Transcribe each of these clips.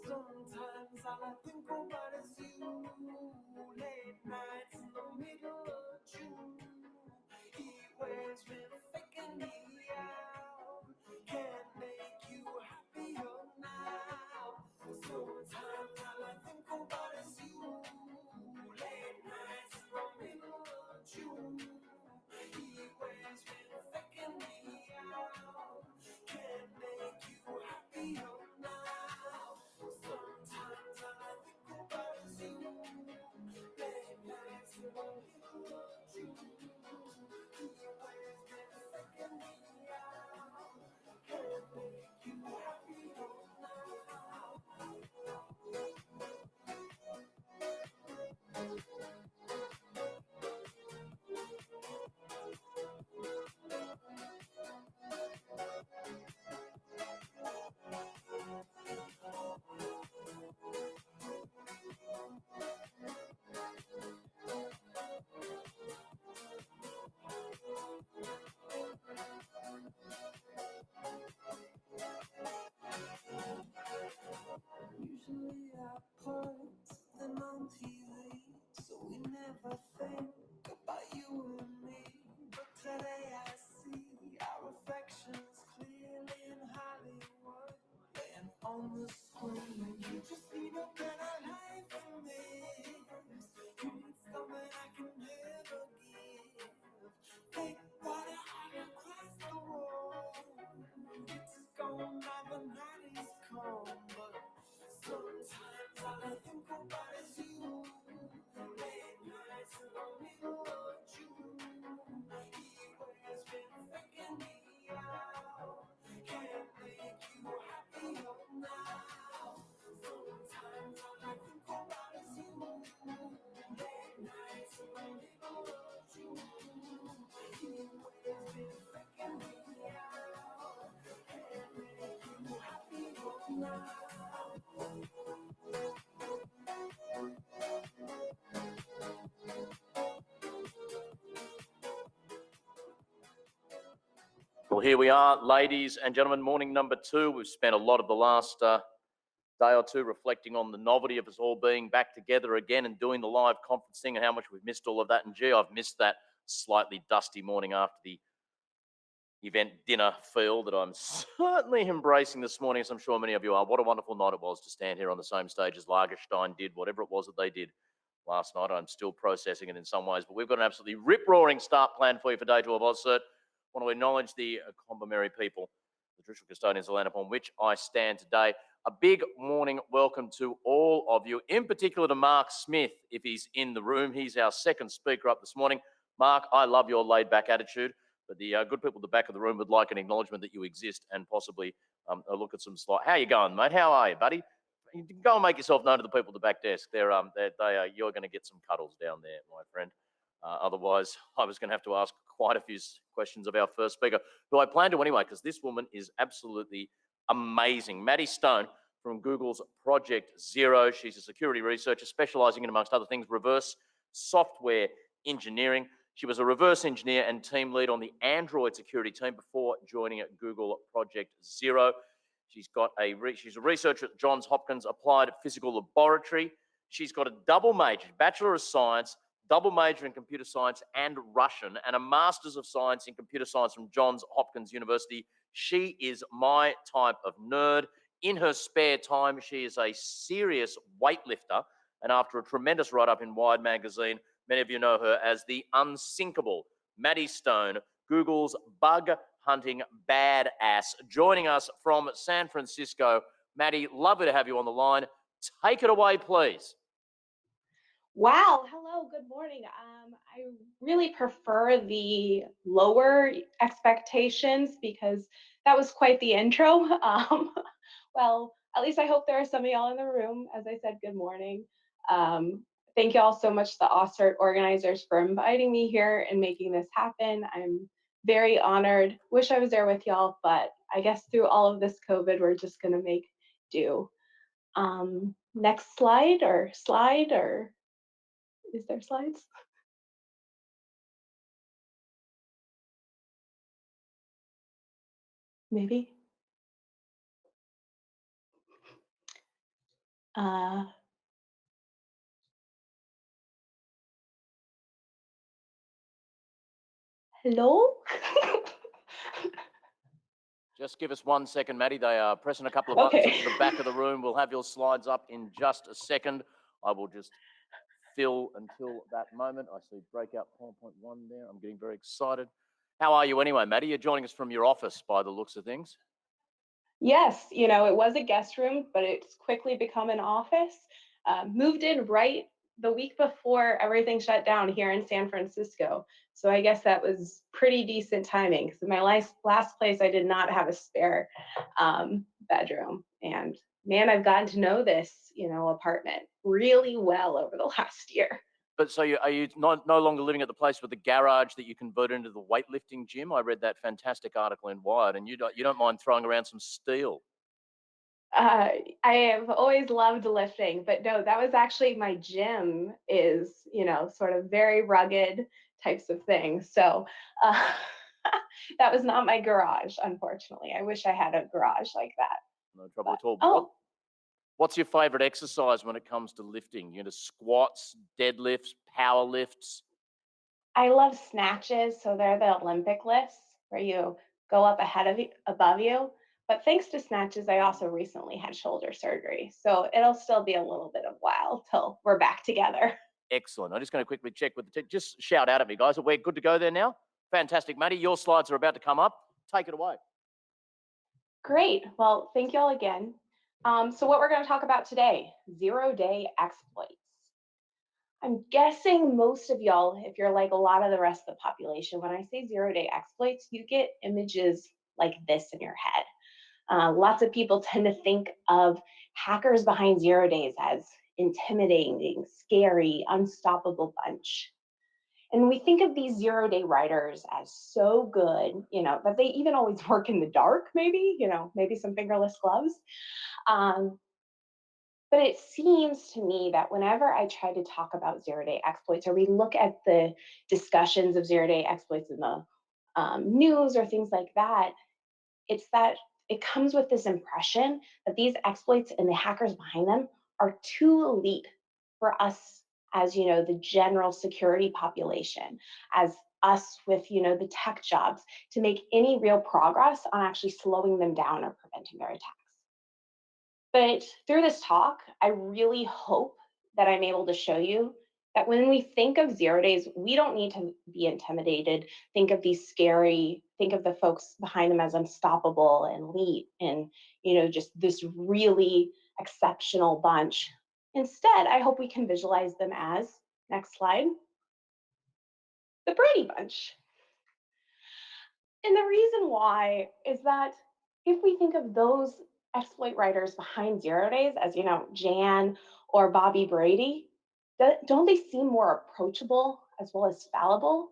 Sometimes all I think about is you. Late nights in the middle of June. Heat waves been faking me out. Can't make you happier now. Sometimes all I think about is you. Late nights in the middle of June. Heat waves been faking me out. Can't make you happier now. Sometimes all I think about is you. Late nights in the middle of June. Heat waves been faking me out. Can't make you happier now. Usually I put them on TV, so we never think about you and me. But today I see our reflections clearly in Hollywood, laying on the screen. You just need a better life than this. You need something I can never give. Think water out across the road. It's gone by the night is come, but sometimes all I think about is you. Late nights in the middle of June. Heat waves been faking me out. Can't make you happier now. Sometimes all I think about is you. Late nights in the middle of June. Heat waves been faking me out. Can't make you happier now. Well, here we are, ladies and gentlemen, morning number 2. We've spent a lot of the last day or two reflecting on the novelty of us all being back together again and doing the live conferencing and how much we've missed all of that. And gee, I've missed that slightly dusty morning after the event dinner feel that I'm certainly embracing this morning, as I'm sure many of you are. What a wonderful night it was to stand here on the same stage as Lagerstein did, whatever it was that they did last night. I'm still processing it in some ways, but we've got an absolutely rip-roaring start plan for you for day 2 of AusCERT. I want to acknowledge the Combermary people, the traditional custodians of the land upon which I stand today. A big morning welcome to all of you, in particular to Mark Smith, if he's in the room. He's our second speaker up this morning. Mark, I love your laid-back attitude, but the good people at the back of the room would like an acknowledgement that you exist and possibly a look at some slides. How you going, mate? How are you, buddy? You can go and make yourself known to the people at the back desk. You're going to get some cuddles down there, my friend. Otherwise, I was going to have to ask quite a few questions of our first speaker, who I plan to anyway, because this woman is absolutely amazing. Maddie Stone from Google's Project Zero. She's a security researcher specializing in, amongst other things, reverse software engineering. She was a reverse engineer and team lead on the Android security team before joining at Google Project Zero. She's a researcher at Johns Hopkins Applied Physical Laboratory. She's got a double major, Bachelor of Science, double major in computer science and Russian, and a Master's of Science in Computer Science from Johns Hopkins University. She is my type of nerd. In her spare time, she is a serious weightlifter, and after a tremendous write-up in Wired magazine, many of you know her as the unsinkable Maddie Stone, Google's bug hunting badass, joining us from San Francisco. Maddie, lovely to have you on the line. Take it away, please. Wow, hello, good morning. I really prefer the lower expectations because that was quite the intro. Well, at least I hope there are some of y'all in the room. As I said, good morning. Thank you all so much, the AusCERT organizers, for inviting me here and making this happen. I'm very honored. Wish I was there with y'all, but I guess through all of this COVID, we're just gonna make do. Next slide, or is there slides? Maybe. Hello? Just give us 1 second, Maddie. They are pressing a couple of buttons Okay. at the back of the room. We'll have your slides up in just a second. I will just fill until that moment. I see breakout PowerPoint 1 there. I'm getting very excited. How are you anyway, Maddie? You're joining us from your office by the looks of things. Yes, it was a guest room, but it's quickly become an office. Moved in right the week before everything shut down here in San Francisco. So I guess that was pretty decent timing, because my last place I did not have a spare bedroom. And man, I've gotten to know this, apartment really well over the last year. But so are you no longer living at the place with the garage that you converted into the weightlifting gym? I read that fantastic article in Wired, and you don't mind throwing around some steel. I have always loved lifting, but no, that was actually my gym is, sort of very rugged types of things. So that was not my garage, unfortunately. I wish I had a garage like that. No trouble at all. Oh, What's your favorite exercise when it comes to lifting? You into squats, deadlifts, power lifts? I love snatches. So they're the Olympic lifts where you go up above you. But thanks to snatches, I also recently had shoulder surgery. So it'll still be a little bit of a while till we're back together. Excellent. I'm just going to quickly check with the team. Just shout out at me, guys. We're good to go there now. Fantastic, Maddie. Your slides are about to come up. Take it away. Great. Well, thank you all again. So what we're going to talk about today, zero-day exploits. I'm guessing most of y'all, if you're like a lot of the rest of the population, when I say zero-day exploits, you get images like this in your head. Lots of people tend to think of hackers behind 0 days as intimidating, scary, unstoppable bunch. And we think of these 0-day writers as so good, that they even always work in the dark, maybe, maybe some fingerless gloves. But it seems to me that whenever I try to talk about 0-day exploits, or we look at the discussions of 0-day exploits in the news or things like that, it's that it comes with this impression that these exploits and the hackers behind them are too elite for us as the general security population, as us with the tech jobs, to make any real progress on actually slowing them down or preventing their attacks. But through this talk, I really hope that I'm able to show you that when we think of 0 days, we don't need to be intimidated, think of these scary, think of the folks behind them as unstoppable and elite and, just this really exceptional bunch. Instead, I hope we can visualize them as, next slide, the Brady Bunch. And the reason why is that if we think of those exploit writers behind 0 days as, Jan or Bobby Brady, don't they seem more approachable as well as fallible?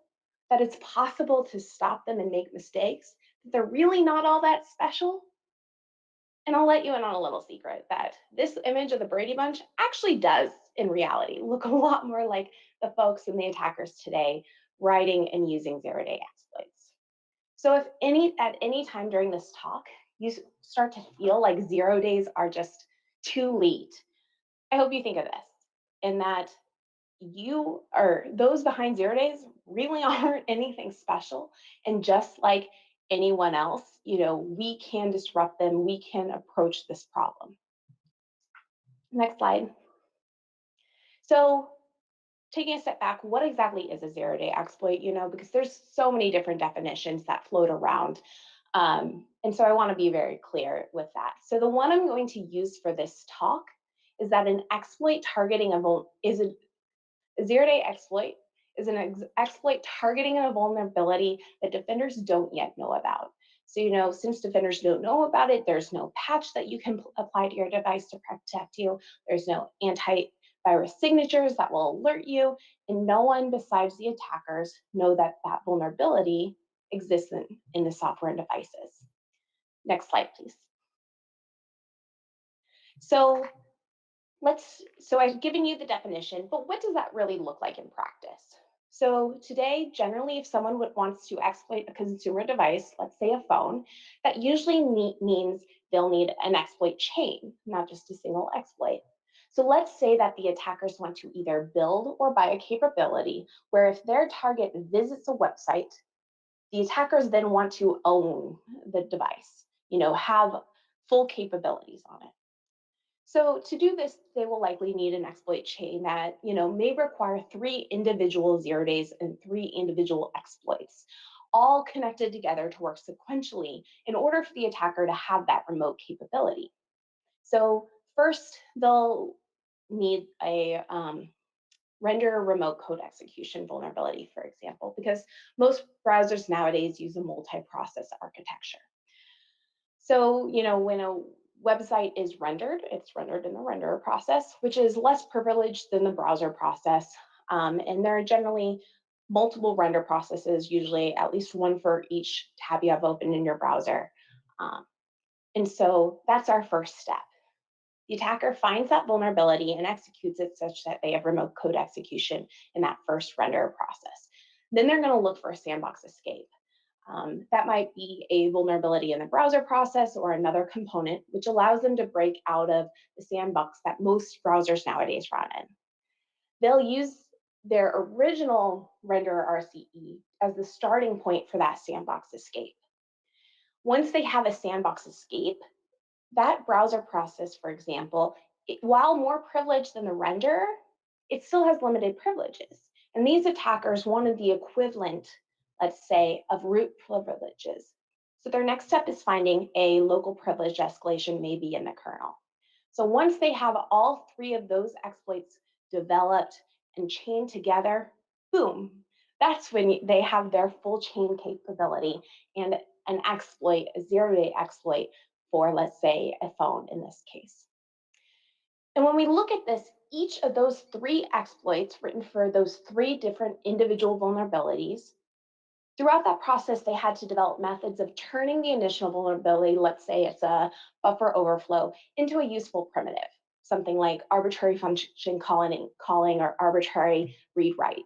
That it's possible to stop them and make mistakes, that they're really not all that special? And I'll let you in on a little secret that this image of the Brady Bunch actually does, in reality, look a lot more like the folks and the attackers today writing and using 0-day exploits. So if at any time during this talk, you start to feel like 0 days are just too late, I hope you think of this, in that those behind 0 days really aren't anything special. And just like anyone else, we can disrupt them. We can approach this problem. Next slide. So taking a step back, what exactly is a 0-day exploit? Because there's so many different definitions that float around. And so I want to be very clear with that. So the one I'm going to use for this talk is that an exploit targeting a 0-day exploit is an exploit targeting a vulnerability that defenders don't yet know about. So, since defenders don't know about it, there's no patch that you can apply to your device to protect you. There's no antivirus signatures that will alert you, and no one besides the attackers know that that vulnerability exists in the software and devices. Next slide, please. So I've given you the definition, but what does that really look like in practice? So today, generally, if someone wants to exploit a consumer device, let's say a phone, that usually means they'll need an exploit chain, not just a single exploit. So let's say that the attackers want to either build or buy a capability where if their target visits a website, the attackers then want to own the device, have full capabilities on it. So to do this, they will likely need an exploit chain that, may require 3 individual 0 days and 3 individual exploits, all connected together to work sequentially in order for the attacker to have that remote capability. So first, they'll need a render remote code execution vulnerability, for example, because most browsers nowadays use a multi-process architecture. So, when a website is rendered, it's rendered in the renderer process, which is less privileged than the browser process. And there are generally multiple render processes, usually at least one for each tab you have open in your browser. And so that's our first step. The attacker finds that vulnerability and executes it such that they have remote code execution in that first renderer process. Then they're going to look for a sandbox escape. That might be a vulnerability in the browser process or another component, which allows them to break out of the sandbox that most browsers nowadays run in. They'll use their original renderer RCE as the starting point for that sandbox escape. Once they have a sandbox escape, that browser process, for example, while more privileged than the renderer, it still has limited privileges. And these attackers wanted the equivalent, let's say, of root privileges. So their next step is finding a local privilege escalation, maybe in the kernel. So once they have all 3 of those exploits developed and chained together, boom, that's when they have their full chain capability and an exploit, a 0-day exploit for, let's say, a phone in this case. And when we look at this, each of those 3 exploits written for those 3 different individual vulnerabilities, throughout that process, they had to develop methods of turning the initial vulnerability, let's say it's a buffer overflow, into a useful primitive, something like arbitrary function calling or arbitrary read-write.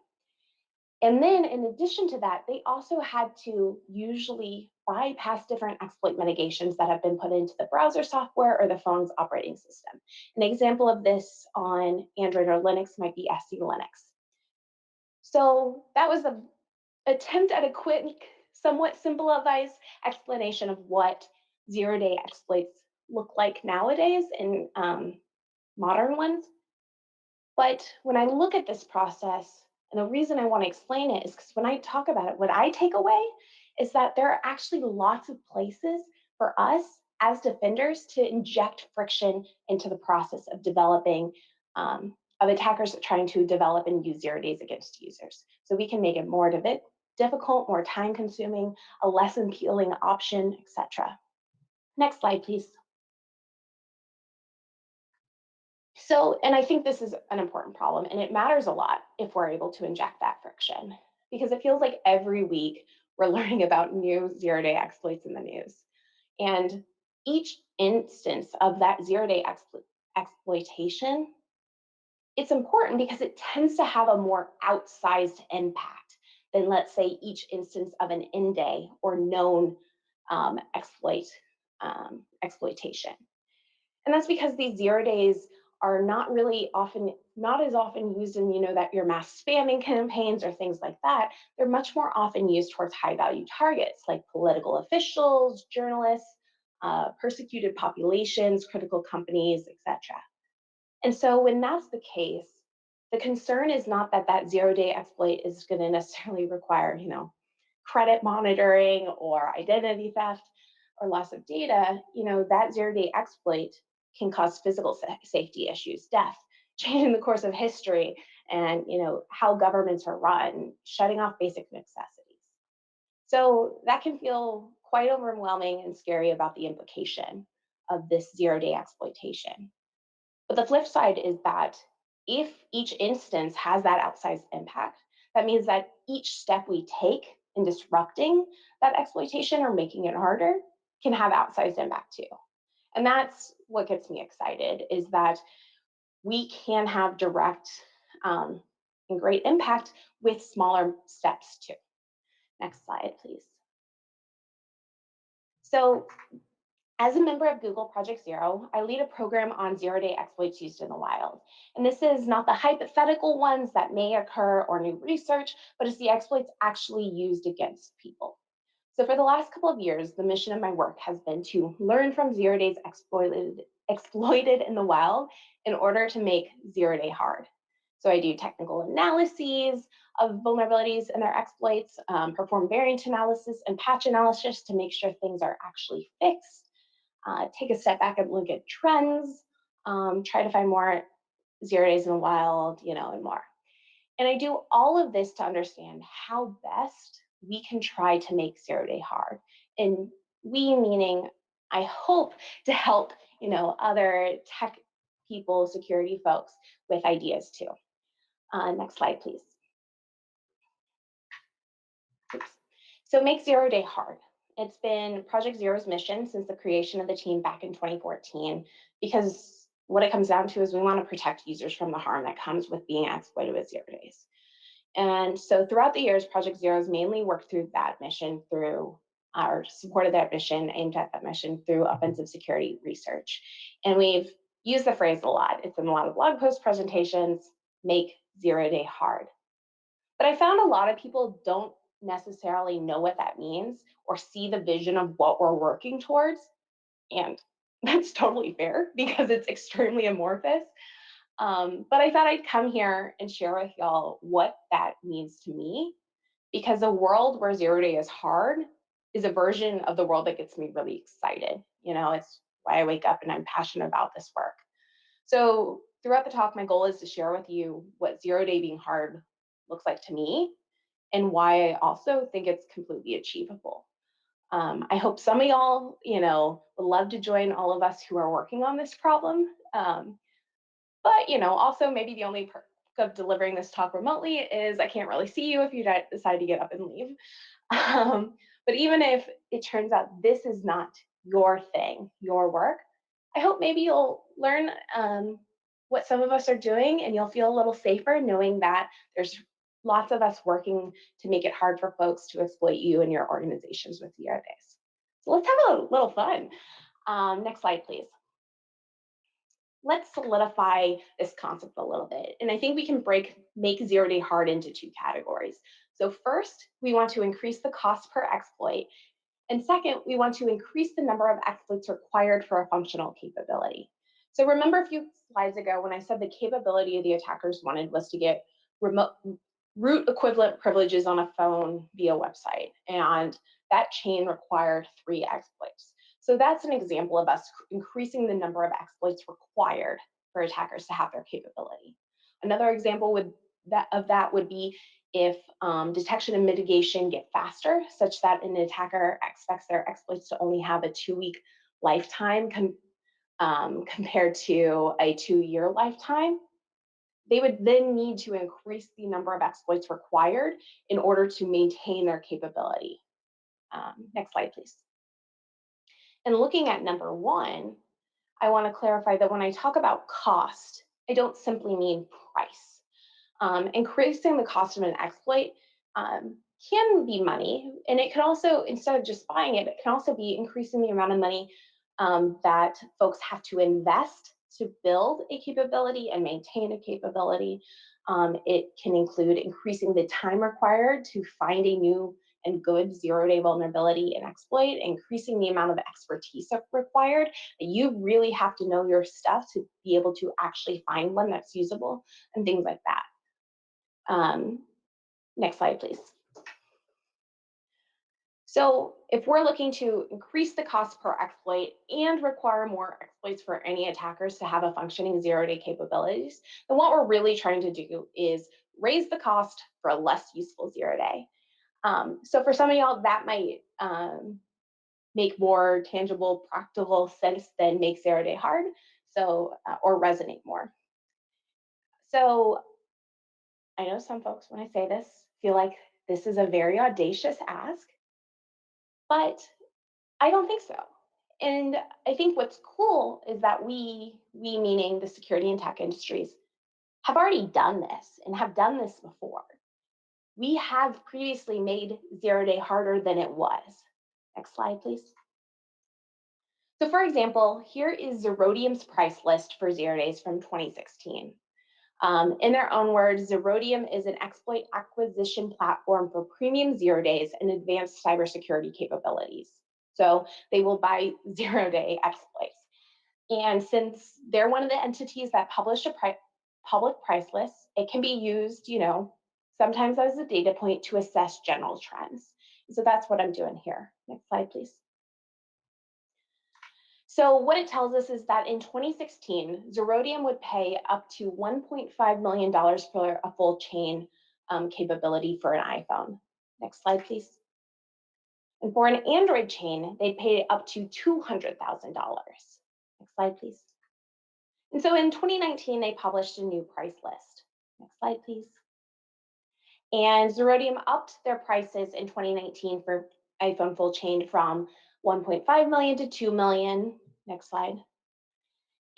And then in addition to that, they also had to usually bypass different exploit mitigations that have been put into the browser software or the phone's operating system. An example of this on Android or Linux might be SC Linux. So that was an attempt at a quick, somewhat simplified explanation of what 0-day exploits look like nowadays in modern ones. But when I look at this process, and the reason I want to explain it is because when I talk about it, what I take away is that there are actually lots of places for us as defenders to inject friction into the process of developing, of attackers trying to develop and use 0 days against users. So we can make it more difficult, more time consuming, a less appealing option, etc. Next slide, please. So, and I think this is an important problem, and it matters a lot if we're able to inject that friction, because it feels like every week we're learning about new 0-day exploits in the news. And each instance of that 0-day exploitation, it's important because it tends to have a more outsized impact than, let's say, each instance of an in-day or known exploitation. And that's because these 0 days are not really often not as often used in, that your mass spamming campaigns or things like that. They're much more often used towards high value targets like political officials, journalists, persecuted populations, critical companies, etc. And so when that's the case, the concern is not that that zero-day exploit is going to necessarily require, credit monitoring or identity theft or loss of data. That zero-day exploit can cause physical safety issues, death, changing the course of history, and how governments are run, shutting off basic necessities. So that can feel quite overwhelming and scary about the implication of this zero-day exploitation. But the flip side is that if each instance has that outsized impact, that means that each step we take in disrupting that exploitation or making it harder can have outsized impact too. And that's what gets me excited, is that we can have direct and great impact with smaller steps too. Next slide, please. So as a member of Google Project Zero, I lead a program on zero-day exploits used in the wild. And this is not the hypothetical ones that may occur or new research, but it's the exploits actually used against people. So for the last couple of years, the mission of my work has been to learn from zero-days exploited in the wild in order to make zero-day hard. So I do technical analyses of vulnerabilities and their exploits, perform variant analysis and patch analysis to make sure things are actually fixed, take a step back and look at trends, try to find more zero-days in the wild, and more. And I do all of this to understand how best we can try to make zero-day hard. And we meaning, I hope to help, other tech people, security folks with ideas too. Next slide, please. Oops. So make zero-day hard. It's been Project Zero's mission since the creation of the team back in 2014, because what it comes down to is we want to protect users from the harm that comes with being exploited with zero-days. And so throughout the years, Project Zero has mainly worked through that mission through our supported that mission, aimed at that mission through offensive security research. And we've used the phrase a lot. It's in a lot of blog post presentations, make zero-day hard. But I found a lot of people don't necessarily know what that means or see the vision of what we're working towards. And that's totally fair because it's extremely amorphous. But I thought I'd come here and share with y'all what that means to me, because a world where zero-day is hard is a version of the world that gets me really excited. It's why I wake up and I'm passionate about this work. So throughout the talk, my goal is to share with you what zero-day being hard looks like to me and why I also think it's completely achievable. I hope some of y'all, would love to join all of us who are working on this problem. But, also maybe the only perk of delivering this talk remotely is I can't really see you if you decide to get up and leave. But even if it turns out this is not your thing, your work, I hope maybe you'll learn what some of us are doing, and you'll feel a little safer knowing that there's lots of us working to make it hard for folks to exploit you and your organizations with zero-days. So let's have a little fun. Next slide, please. Let's solidify this concept a little bit. And I think we can make zero-day hard into two categories. So first, we want to increase the cost per exploit. And second, we want to increase the number of exploits required for a functional capability. So remember a few slides ago when I said the capability the attackers wanted was to get root equivalent privileges on a phone via website. And that chain required 3 exploits. So that's an example of us increasing the number of exploits required for attackers to have their capability. Another example of that would be if detection and mitigation get faster, such that an attacker expects their exploits to only have a 2-week lifetime compared to a 2-year lifetime. They would then need to increase the number of exploits required in order to maintain their capability. Next slide, please. And looking at number 1, I want to clarify that when I talk about cost, I don't simply mean price. Increasing the cost of an exploit can be money, and it could also, instead of just buying it, it can also be increasing the amount of money that folks have to invest to build a capability and maintain a capability. It can include increasing the time required to find a new and good zero-day vulnerability and exploit, increasing the amount of expertise required. You really have to know your stuff to be able to actually find one that's usable and things like that. Next slide, please. So if we're looking to increase the cost per exploit and require more exploits for any attackers to have a functioning zero-day capabilities, then what we're really trying to do is raise the cost for a less useful zero-day. So for some of y'all, that might make more tangible, practical sense than make zero-day hard, so or resonate more. So I know some folks, when I say this, feel like this is a very audacious ask, but I don't think so. And I think what's cool is that we meaning the security and tech industries, have already done this and have done this before. We have previously made zero-day harder than it was. Next slide, please. So for example, here is Zerodium's price list for zero days from 2016. In their own words, Zerodium is an exploit acquisition platform for premium zero days and advanced cybersecurity capabilities. So they will buy zero-day exploits. And since they're one of the entities that publish a public price list, it can be used, sometimes as a data point to assess general trends. So that's what I'm doing here. Next slide, please. So what it tells us is that in 2016, Zerodium would pay up to $1.5 million for a full chain capability for an iPhone. Next slide, please. And for an Android chain, they'd pay up to $200,000. Next slide, please. And so in 2019, they published a new price list. Next slide, please. And Zerodium upped their prices in 2019 for iPhone full chain from 1.5 million to 2 million. Next slide.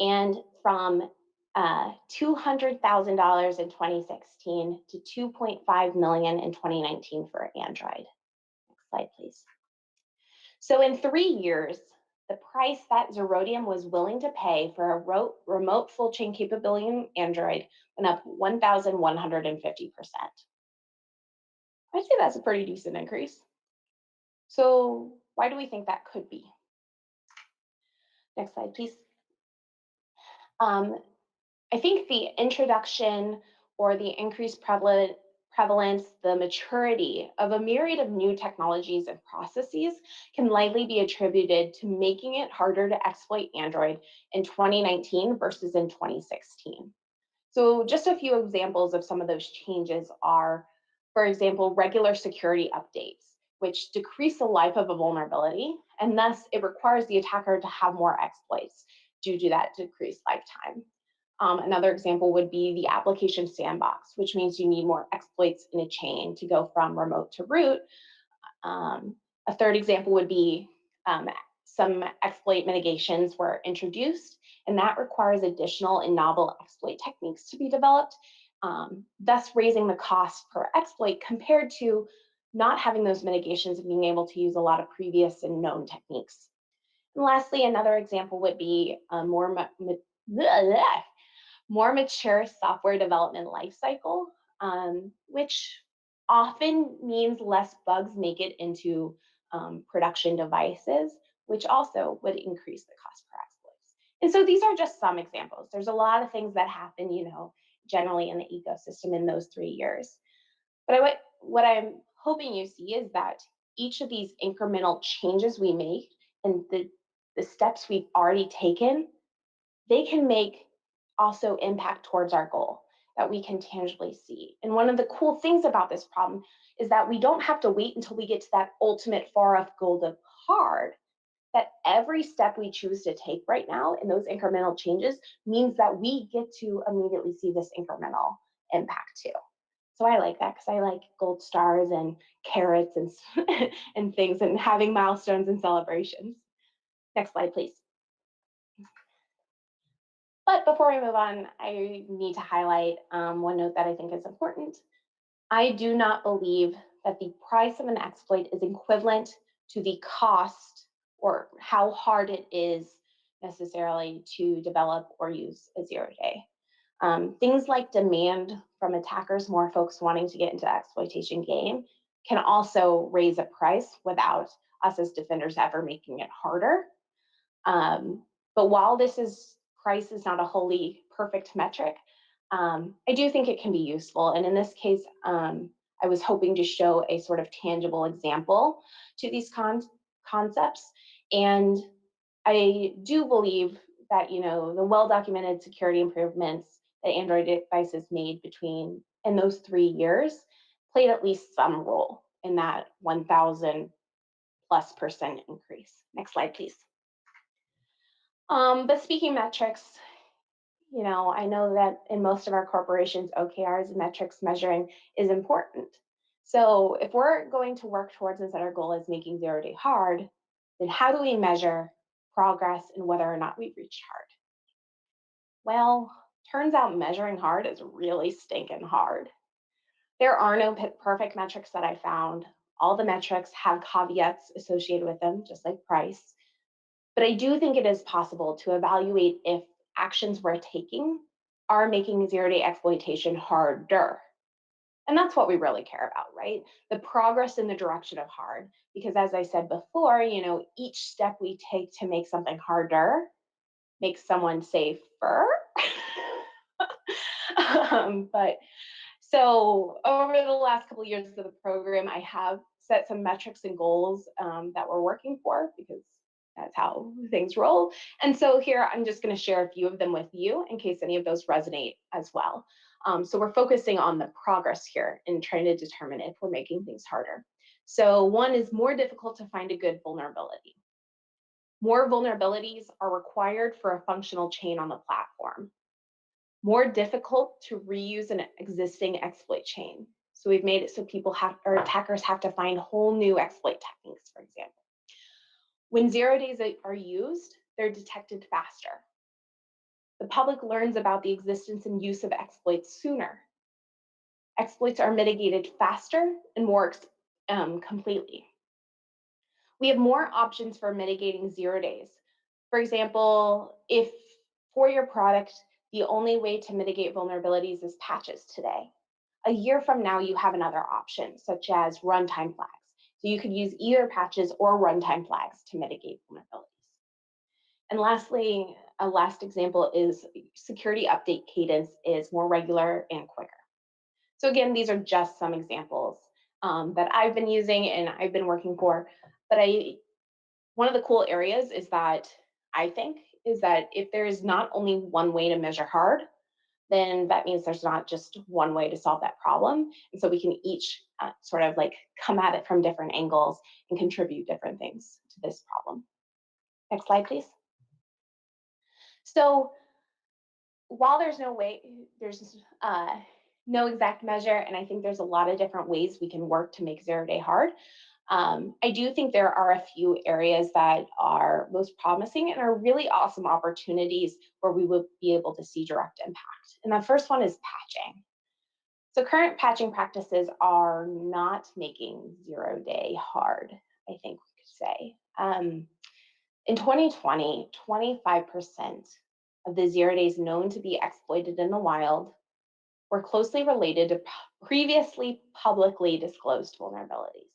And from $200,000 in 2016 to 2.5 million in 2019 for Android. Next slide, please. So in 3 years, the price that Zerodium was willing to pay for a remote full chain capability in Android went up 1,150%. I'd say that's a pretty decent increase. So why do we think that could be? Next slide, please. I think the introduction or the increased prevalence, the maturity of a myriad of new technologies and processes can likely be attributed to making it harder to exploit Android in 2019 versus in 2016. So just a few examples of some of those changes are, for example, regular security updates, which decrease the life of a vulnerability, and thus it requires the attacker to have more exploits due to that decreased lifetime. Another example would be the application sandbox, which means you need more exploits in a chain to go from remote to root. A third example would be some exploit mitigations were introduced, and that requires additional and novel exploit techniques to be developed, thus raising the cost per exploit compared to not having those mitigations and being able to use a lot of previous and known techniques. And lastly, another example would be a more mature software development lifecycle, which often means less bugs make it into production devices, which also would increase the cost per exploits. And so these are just some examples. There's a lot of things that happen, generally in the ecosystem in those 3 years. But what I'm hoping you see is that each of these incremental changes we make and the steps we've already taken, they can make also impact towards our goal that we can tangibly see. And one of the cool things about this problem is that we don't have to wait until we get to that ultimate far off goal of hard, that every step we choose to take right now in those incremental changes means that we get to immediately see this incremental impact too. So I like that because I like gold stars and carrots and, and things and having milestones and celebrations. Next slide, please. But before we move on, I need to highlight one note that I think is important. I do not believe that the price of an exploit is equivalent to the cost or how hard it is necessarily to develop or use a zero day. Things like demand from attackers, more folks wanting to get into the exploitation game, can also raise a price without us as defenders ever making it harder. But while price is not a wholly perfect metric, I do think it can be useful. And in this case, I was hoping to show a sort of tangible example to these concepts. And I do believe that, the well-documented security improvements that Android devices made in those 3 years played at least some role in that 1,000+% increase. Next slide, please. But speaking metrics, I know that in most of our corporations, OKRs and metrics measuring is important. So if we're going to work towards and set our goal as making zero day hard, then how do we measure progress and whether or not we've reached hard? Well, turns out measuring hard is really stinking hard. There are no perfect metrics that I found. All the metrics have caveats associated with them, just like price. But I do think it is possible to evaluate if actions we're taking are making zero-day exploitation harder. And that's what we really care about, right? The progress in the direction of hard. Because as I said before, each step we take to make something harder makes someone safer. But so over the last couple of years of the program, I have set some metrics and goals that we're working for, because that's how things roll. And so here, I'm just going to share a few of them with you in case any of those resonate as well. So we're focusing on the progress here and trying to determine if we're making things harder. So one is more difficult to find a good vulnerability. More vulnerabilities are required for a functional chain on the platform. More difficult to reuse an existing exploit chain. So we've made it so attackers have to find whole new exploit techniques, for example. When zero days are used, they're detected faster. The public learns about the existence and use of exploits sooner. Exploits are mitigated faster and more completely. We have more options for mitigating zero days. For example, if for your product, the only way to mitigate vulnerabilities is patches today, a year from now, you have another option, such as runtime flags. So you could use either patches or runtime flags to mitigate vulnerabilities. And lastly, a last example is security update cadence is more regular and quicker. So again, these are just some examples that I've been using and I've been working for. But one of the cool areas is that if there is not only one way to measure hard, then that means there's not just one way to solve that problem. And so we can each sort of like come at it from different angles and contribute different things to this problem. Next slide, please. So while there's no exact measure, and I think there's a lot of different ways we can work to make zero day hard, I do think there are a few areas that are most promising and are really awesome opportunities where we will be able to see direct impact. And the first one is patching. So current patching practices are not making zero day hard, I think we could say. In 2020, 25% of the zero days known to be exploited in the wild were closely related to previously publicly disclosed vulnerabilities.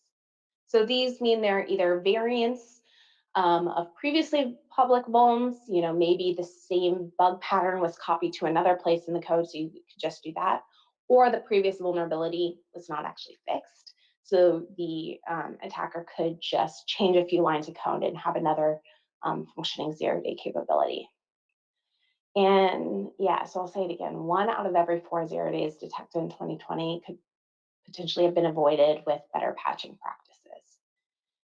So these mean they're either variants of previously public vulns, maybe the same bug pattern was copied to another place in the code, so you could just do that, or the previous vulnerability was not actually fixed. So the attacker could just change a few lines of code and have another functioning zero-day capability. And yeah, so I'll say it again, 1 out of every 4 zero days detected in 2020 could potentially have been avoided with better patching practices.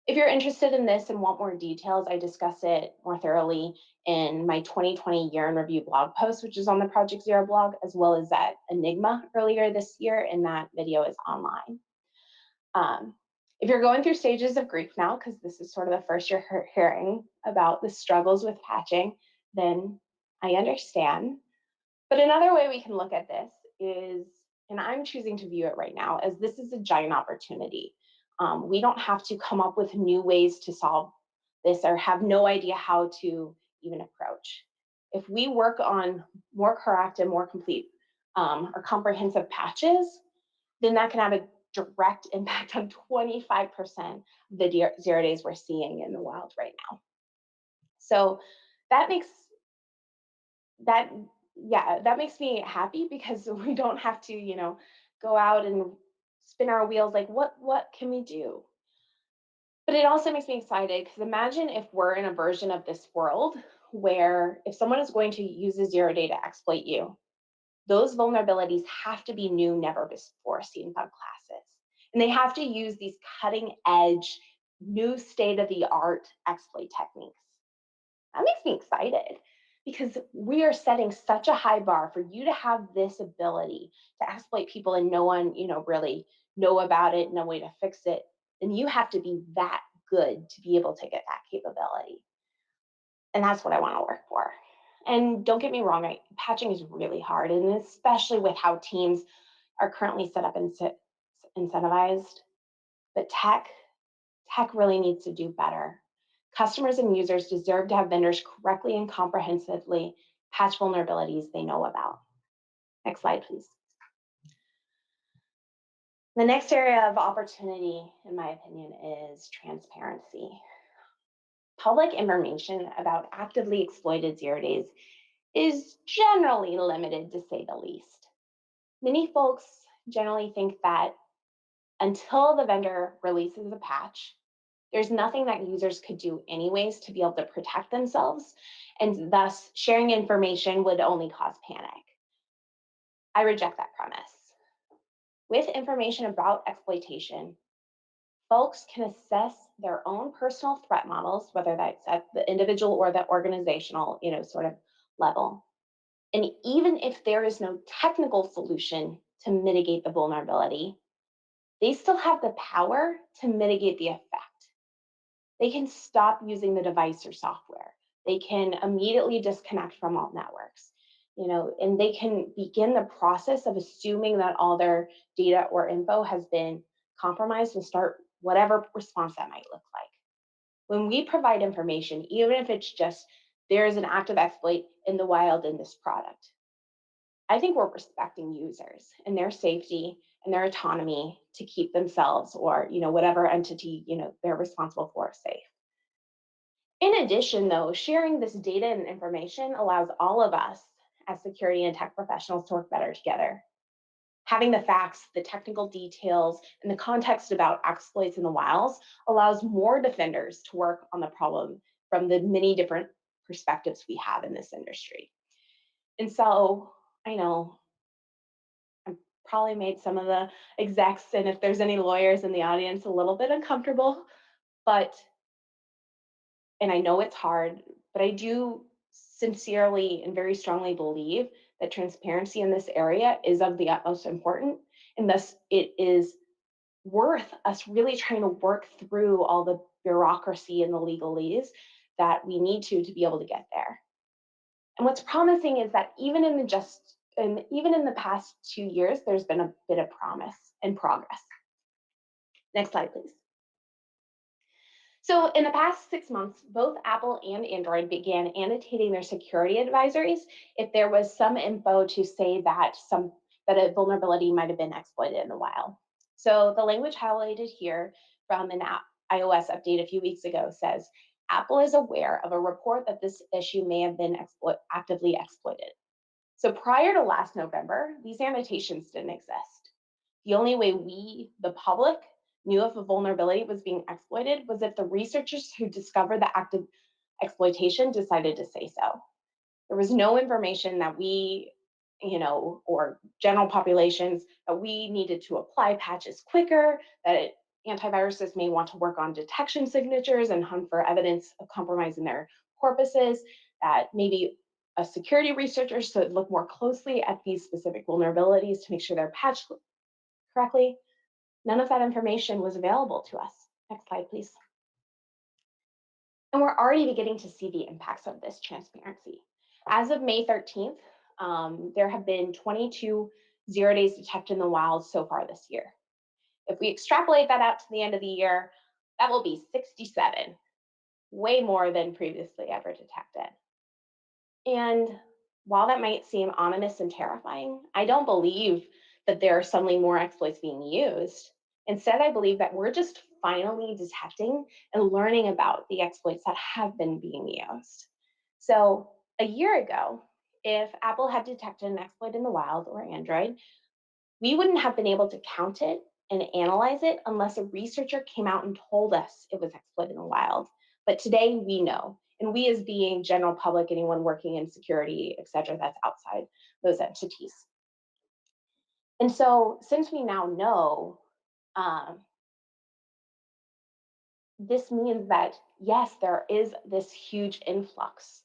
If you're interested in this and want more details, I discuss it more thoroughly in my 2020 year in review blog post, which is on the Project Zero blog, as well as at Enigma earlier this year, and that video is online. If you're going through stages of grief now, because this is sort of the first you're hearing about the struggles with patching, then I understand. But another way we can look at this is, and I'm choosing to view it right now, as this is a giant opportunity. We don't have to come up with new ways to solve this or have no idea how to even approach. If we work on more correct and more complete or comprehensive patches, then that can have a direct impact on 25% of the 0 days we're seeing in the wild right now. So that makes that makes me happy, because we don't have to, go out and spin our wheels like what can we do? But it also makes me excited, because imagine if we're in a version of this world where if someone is going to use a 0 day to exploit you, those vulnerabilities have to be new, never before seen bug classes. And they have to use these cutting edge, new state of the art exploit techniques. That makes me excited, because we are setting such a high bar for you to have this ability to exploit people and no one, really know about it, no way to fix it. And you have to be that good to be able to get that capability. And that's what I want to work for. And don't get me wrong, patching is really hard, and especially with how teams are currently set up and incentivized. But tech really needs to do better. Customers and users deserve to have vendors correctly and comprehensively patch vulnerabilities they know about. Next slide, please. The next area of opportunity, in my opinion, is transparency. Public information about actively exploited 0 days is generally limited, to say the least. Many folks generally think that until the vendor releases a patch, there's nothing that users could do anyways to be able to protect themselves, and thus sharing information would only cause panic. I reject that premise. With information about exploitation, folks can assess their own personal threat models, whether that's at the individual or the organizational, sort of level. And even if there is no technical solution to mitigate the vulnerability, they still have the power to mitigate the effect. They can stop using the device or software. They can immediately disconnect from all networks, and they can begin the process of assuming that all their data or info has been compromised and start whatever response that might look like. When we provide information, even if it's just there is an active exploit in the wild in this product, I think we're respecting users and their safety and their autonomy to keep themselves or whatever entity they're responsible for safe. In addition, though, sharing this data and information allows all of us as security and tech professionals to work better together. Having the facts, the technical details, and the context about exploits in the wilds allows more defenders to work on the problem from the many different perspectives we have in this industry. And so I know I probably made some of the execs, and if there's any lawyers in the audience, a little bit uncomfortable, and I know it's hard, but I do sincerely and very strongly believe that transparency in this area is of the utmost importance, and thus it is worth us really trying to work through all the bureaucracy and the legalese that we need to be able to get there. And what's promising is that even in the past 2 years, there's been a bit of promise and progress. Next slide, please. So in the past 6 months, both Apple and Android began annotating their security advisories if there was some info to say that a vulnerability might have been exploited in the wild. So the language highlighted here from an iOS update a few weeks ago says, Apple is aware of a report that this issue may have been actively exploited. So prior to last November, these annotations didn't exist. The only way we, the public, knew if a vulnerability was being exploited was if the researchers who discovered the active exploitation decided to say so. There was no information that we, or general populations, that we needed to apply patches quicker, that antiviruses may want to work on detection signatures and hunt for evidence of compromising their corpuses, that maybe a security researcher should look more closely at these specific vulnerabilities to make sure they're patched correctly. None of that information was available to us. Next slide, please. And we're already beginning to see the impacts of this transparency. As of May 13th, there have been 22 0 days detected in the wild so far this year. If we extrapolate that out to the end of the year, that will be 67, way more than previously ever detected. And while that might seem ominous and terrifying, I don't believe that there are suddenly more exploits being used. Instead, I believe that we're just finally detecting and learning about the exploits that have been being used. So a year ago, if Apple had detected an exploit in the wild, or Android, we wouldn't have been able to count it and analyze it unless a researcher came out and told us it was exploited in the wild. But today we know, and we as being general public, anyone working in security, et cetera, that's outside those entities. And so since we now know, um, this means that, yes, there is this huge influx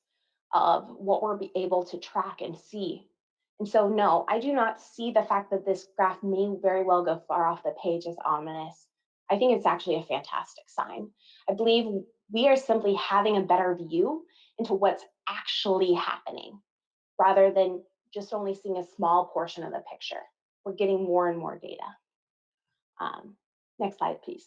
of what we're able to track and see. And so, no, I do not see the fact that this graph may very well go far off the page as ominous. I think it's actually a fantastic sign. I believe we are simply having a better view into what's actually happening rather than just only seeing a small portion of the picture. We're getting more and more data. Next slide, please.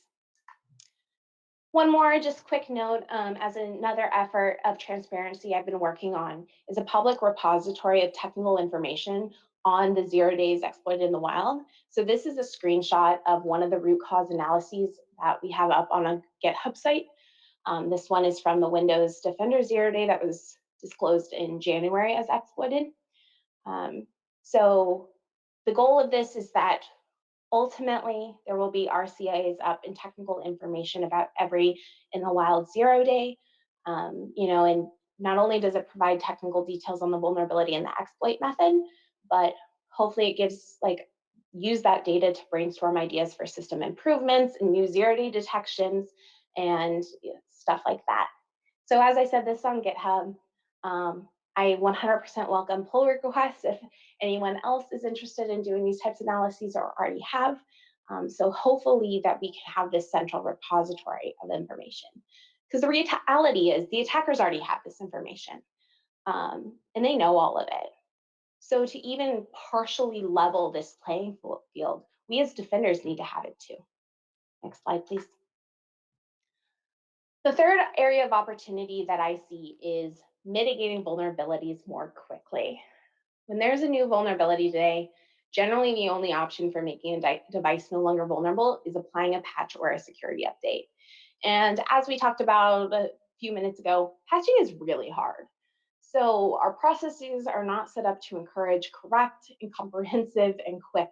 One more just quick note, as another effort of transparency I've been working on is a public repository of technical information on the 0 days exploited in the wild. So this is a screenshot of one of the root cause analyses that we have up on a GitHub site. This one is from the Windows Defender 0 day that was disclosed in January as exploited. So the goal of this is that ultimately, there will be RCAs up and technical information about every in the wild 0 day. And not only does it provide technical details on the vulnerability and the exploit method, but hopefully it gives use that data to brainstorm ideas for system improvements and new 0 day detections and stuff like that. So as I said, this is on GitHub. I 100% welcome pull requests if anyone else is interested in doing these types of analyses or already have. So hopefully that we can have this central repository of information. Because the reality is the attackers already have this information and they know all of it. So to even partially level this playing field, we as defenders need to have it too. Next slide, please. The third area of opportunity that I see is mitigating vulnerabilities more quickly. When there's a new vulnerability today, generally the only option for making a device no longer vulnerable is applying a patch or a security update. And as we talked about a few minutes ago, patching is really hard. So our processes are not set up to encourage correct and comprehensive and quick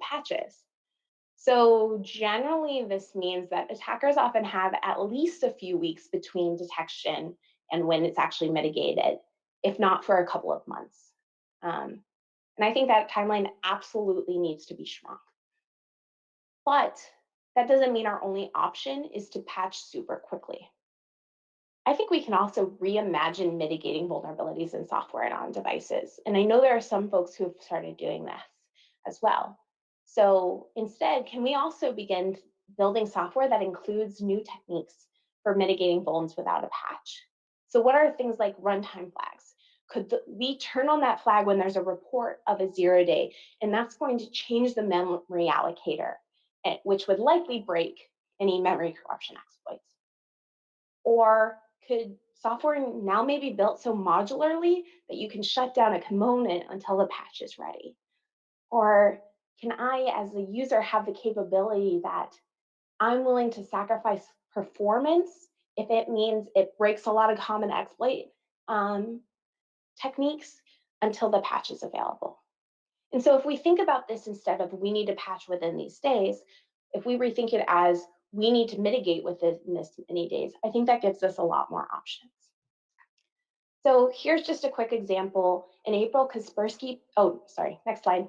patches. So generally, this means that attackers often have at least a few weeks between detection and when it's actually mitigated, if not for a couple of months. And I think that timeline absolutely needs to be shrunk. But that doesn't mean our only option is to patch super quickly. I think we can also reimagine mitigating vulnerabilities in software and on devices. And I know there are some folks who have started doing this as well. So instead, can we also begin building software that includes new techniques for mitigating vulns without a patch? So what are things like runtime flags? Could we turn on that flag when there's a report of a 0 day, and that's going to change the memory allocator, which would likely break any memory corruption exploits? Or could software now may be built so modularly that you can shut down a component until the patch is ready? Or can I, as a user, have the capability that I'm willing to sacrifice performance if it means it breaks a lot of common exploit techniques until the patch is available? And so if we think about this instead of we need to patch within these days, if we rethink it as we need to mitigate within this many days, I think that gives us a lot more options. So here's just a quick example. In April, Kaspersky, next slide.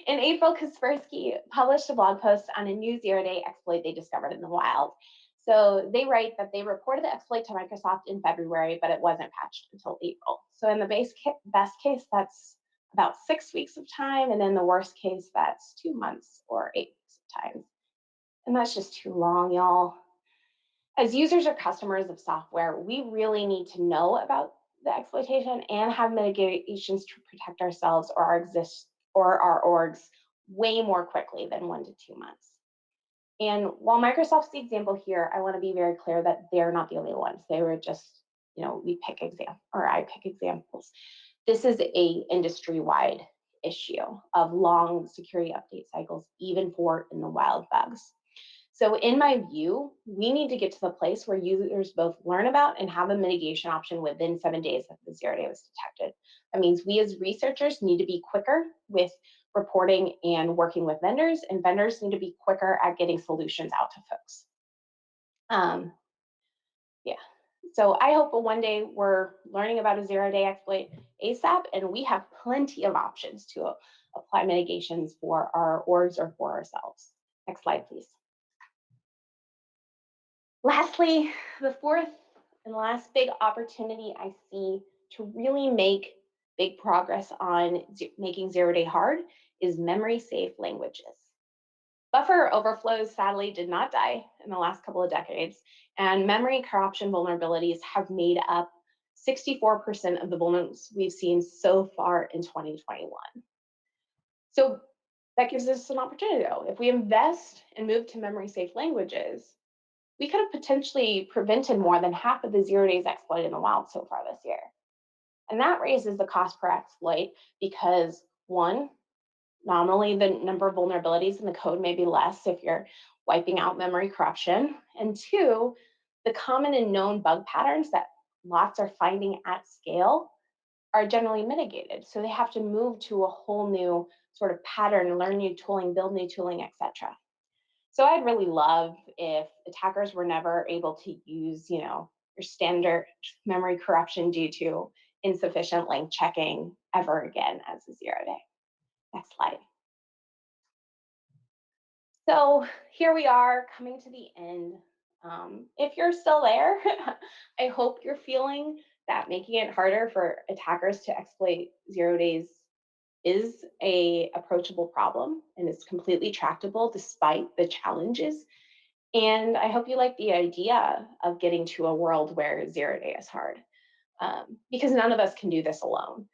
In April, Kaspersky published a blog post on a new 0 day exploit they discovered in the wild. So they write that they reported the exploit to Microsoft in February, but it wasn't patched until April. So in the best case, that's about 6 weeks of time. And in the worst case, that's 2 months or 8 weeks of time. And that's just too long, y'all. As users or customers of software, we really need to know about the exploitation and have mitigations to protect ourselves or our orgs way more quickly than 1 to 2 months. And while Microsoft's the example here, I want to be very clear that they're not the only ones. They were just, I pick examples. This is a industry-wide issue of long security update cycles, even for in the wild bugs. So in my view, we need to get to the place where users both learn about and have a mitigation option within 7 days that the zero day was detected. That means we as researchers need to be quicker with reporting and working with vendors, and vendors need to be quicker at getting solutions out to folks. Yeah. So I hope one day we're learning about a zero-day exploit ASAP, and we have plenty of options to apply mitigations for our orgs or for ourselves. Next slide, please. Lastly, the fourth and last big opportunity I see to really make big progress on making zero-day hard is memory-safe languages. Buffer overflows sadly did not die in the last couple of decades, and memory corruption vulnerabilities have made up 64% of the vulnerabilities we've seen so far in 2021. So that gives us an opportunity though. If we invest and move to memory-safe languages, we could have potentially prevented more than half of the zero days exploited in the wild so far this year. And that raises the cost per exploit because one, nominally the number of vulnerabilities in the code may be less if you're wiping out memory corruption. And two, the common and known bug patterns that lots are finding at scale are generally mitigated. So they have to move to a whole new sort of pattern, learn new tooling, build new tooling, etc. So I'd really love if attackers were never able to use, your standard memory corruption due to insufficient length checking ever again as a zero day. Next slide. So here we are coming to the end. If you're still there, I hope you're feeling that making it harder for attackers to exploit zero days is a approachable problem and is completely tractable despite the challenges. And I hope you like the idea of getting to a world where zero day is hard, because none of us can do this alone.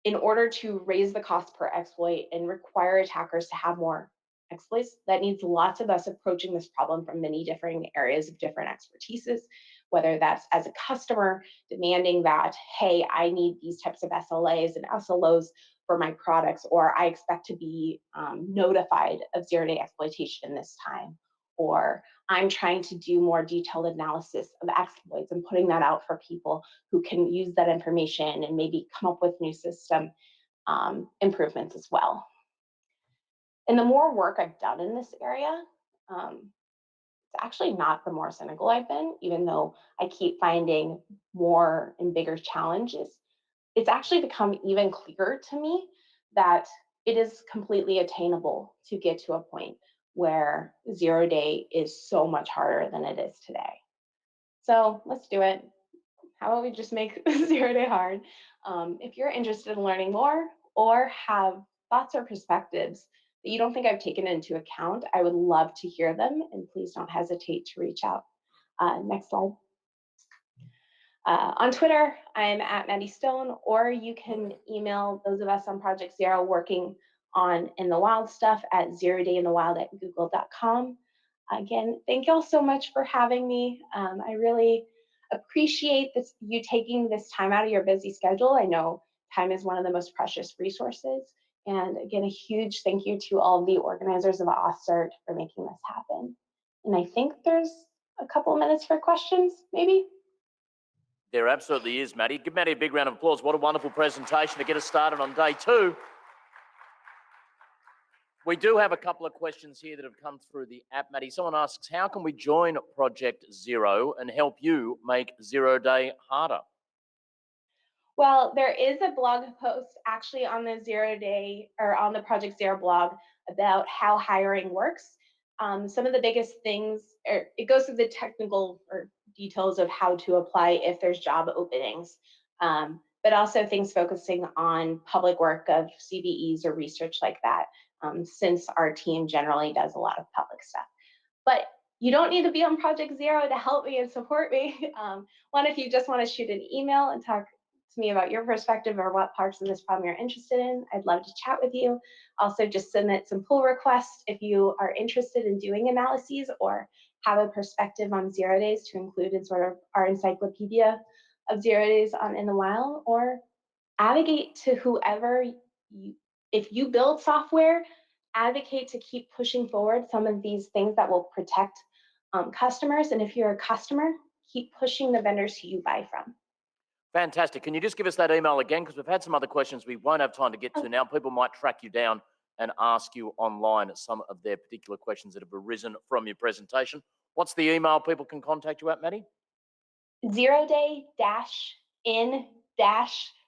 In order to raise the cost per exploit and require attackers to have more exploits, that needs lots of us approaching this problem from many different areas of different expertises, whether that's as a customer demanding that, hey, I need these types of SLAs and SLOs for my products, or I expect to be notified of zero-day exploitation this time, or I'm trying to do more detailed analysis of exploits and putting that out for people who can use that information and maybe come up with new system improvements as well. And the more work I've done in this area, it's actually not the more cynical I've been, even though I keep finding more and bigger challenges. It's actually become even clearer to me that it is completely attainable to get to a point where zero day is so much harder than it is today. So let's do it. How about we just make zero day hard? If you're interested in learning more or have thoughts or perspectives that you don't think I've taken into account, I would love to hear them, and please don't hesitate to reach out. Next slide. On Twitter, I'm at Maddie Stone, or you can email those of us on Project Zero working on In the Wild stuff at zerodayinthewild@google.com. Again, thank you all so much for having me. I really appreciate you taking this time out of your busy schedule. I know time is one of the most precious resources. And again, a huge thank you to all of the organizers of AusCERT for making this happen. And I think there's a couple minutes for questions, maybe? There absolutely is, Maddie. Give Maddie a big round of applause. What a wonderful presentation to get us started on day two. We do have a couple of questions here that have come through the app, Maddie. Someone asks, how can we join Project Zero and help you make zero day harder? Well, there is a blog post actually on the zero day or on the Project Zero blog about how hiring works. Some of the biggest things, it goes through the technical or details of how to apply if there's job openings, but also things focusing on public work of CVEs or research like that, since our team generally does a lot of public stuff. But you don't need to be on Project Zero to help me and support me. One, if you just want to shoot an email and talk to me about your perspective or what parts of this problem you're interested in. I'd love to chat with you. Also, just submit some pull requests if you are interested in doing analyses or have a perspective on 0 days to include in sort of our encyclopedia of 0 days in the wild, or advocate to whoever if you build software, advocate to keep pushing forward some of these things that will protect customers. And if you're a customer, keep pushing the vendors who you buy from. Fantastic. Can you just give us that email again? Because we've had some other questions we won't have time to get to now. People might track you down and ask you online some of their particular questions that have arisen from your presentation. What's the email people can contact you at, Maddie? 0 day in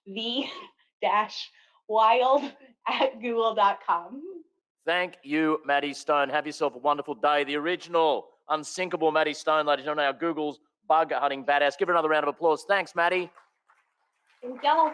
v wild@google.com. Thank you, Maddie Stone. Have yourself a wonderful day. The original, unsinkable Maddie Stone, ladies and gentlemen, our Google's bug hunting badass. Give her another round of applause. Thanks, Maddie. Thank y'all.